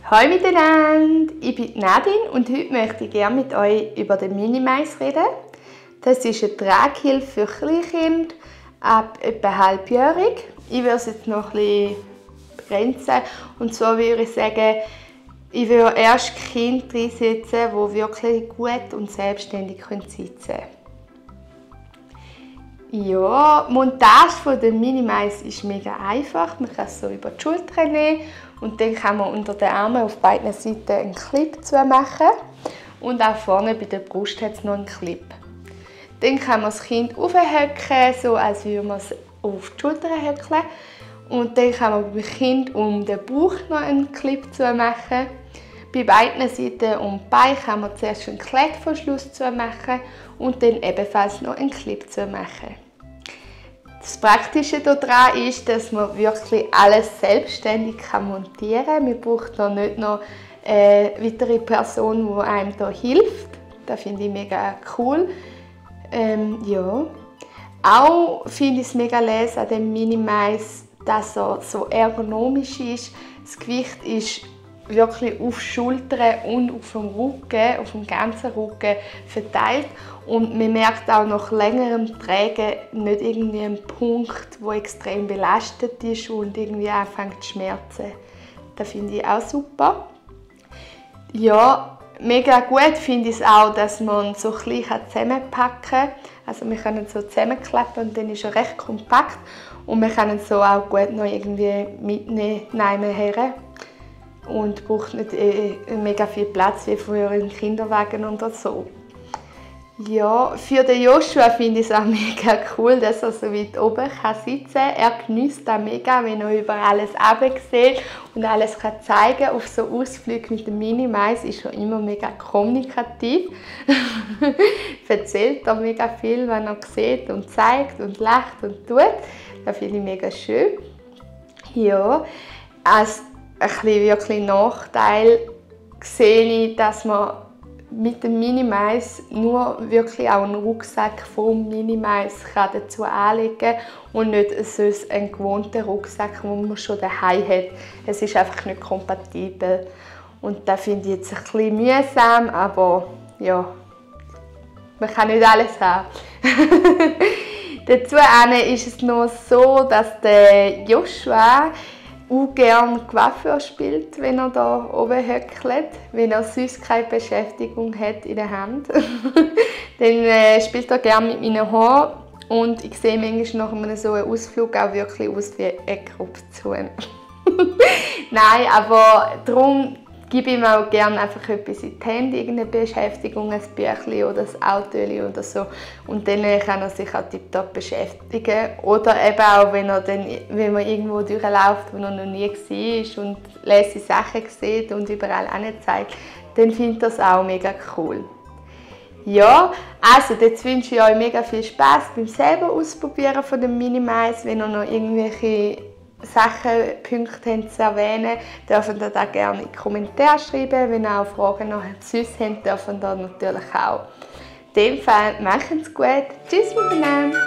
Hallo miteinander, ich bin Nadine und heute möchte ich gerne mit euch über den Minimize reden. Das ist eine Traghilfe für Kleinkinder ab etwa halbjährig. Ich würde es jetzt noch ein bisschen begrenzen. Und zwar würde ich sagen, ich würde erst Kinder einsetzen, die wirklich gut und selbstständig sitzen können. Ja, die Montage der Minimize ist mega einfach. Man kann es so über die Schulter nehmen und dann kann man unter den Armen auf beiden Seiten einen Clip machen. Und auch vorne bei der Brust hat es noch einen Clip. Dann kann man das Kind aufhöcken, so als würde man es auf die Schulter höckeln. Und dann kann man beim Kind um den Bauch noch einen Clip machen. Bei beiden Seiten um die Beine kann man zuerst einen Klettverschluss machen und dann ebenfalls noch einen Clip machen. Das Praktische daran ist, dass man wirklich alles selbstständig montieren kann. Man braucht da nicht noch eine weitere Person, die einem da hilft. Das finde ich mega cool. Ja. Auch finde ich es mega leise an dem Minimize, dass er so ergonomisch ist. Das Gewicht ist wirklich auf die Schultern und auf dem Rücken, auf dem ganzen Rücken verteilt. Und man merkt auch nach längerem Tragen nicht irgendwie einen Punkt, der extrem belastet ist und irgendwie anfängt zu schmerzen. Das finde ich auch super. Ja, mega gut finde ich es auch, dass man so klein zusammenpacken kann. Also wir können so zusammenklappen und dann ist er recht kompakt. Und wir können so auch gut noch irgendwie mitnehmen her. Und braucht nicht mega viel Platz wie früher im Kinderwagen oder so. Ja, für den Joshua finde ich es auch mega cool, dass er so weit oben sitzen kann. Er genießt das mega, wenn er über alles sieht und alles zeigen kann. Auf so Ausflügen mit dem Minimize ist er immer mega kommunikativ. Erzählt er mega viel, wenn er sieht und zeigt und lacht und tut. Das finde ich mega schön. Ja, als ein Nachteil sehe ich, dass man mit dem Minimize nur wirklich auch einen Rucksack vom Minimize dazu anlegen kann und nicht so einen gewohnten Rucksack, den man schon daheim hat. Es ist einfach nicht kompatibel. Und das finde ich jetzt ein bisschen mühsam, aber ja, man kann nicht alles haben. Dazu ist es noch so, dass der Joshua auch gerne Coiffeur spielt, wenn er da oben höckelt, wenn er sonst keine Beschäftigung hat in der Hand. Dann spielt er gerne mit meinen Haaren und ich sehe manchmal nach so einem Ausflug auch wirklich aus wie eine Korruption. Nein, aber darum gebe ich ihm auch gerne einfach etwas in die Hände, irgendeine Beschäftigung, ein Büchlein oder ein Auto oder so. Und dann kann er sich auch tiptop beschäftigen. Oder eben auch, wenn man irgendwo durchläuft, wo er noch nie war und leise Sachen sieht und überall zeigt, dann findet er es auch mega cool. Ja, also jetzt wünsche ich euch mega viel Spaß beim selber Ausprobieren von dem Minimize. Wenn ihr noch irgendwelche Punkte zu erwähnen, dürfen ihr da gerne in die Kommentare schreiben. Wenn ihr auch Fragen noch sonst habt, dürfen ihr natürlich auch. In dem Fall, macht's gut. Tschüss miteinander.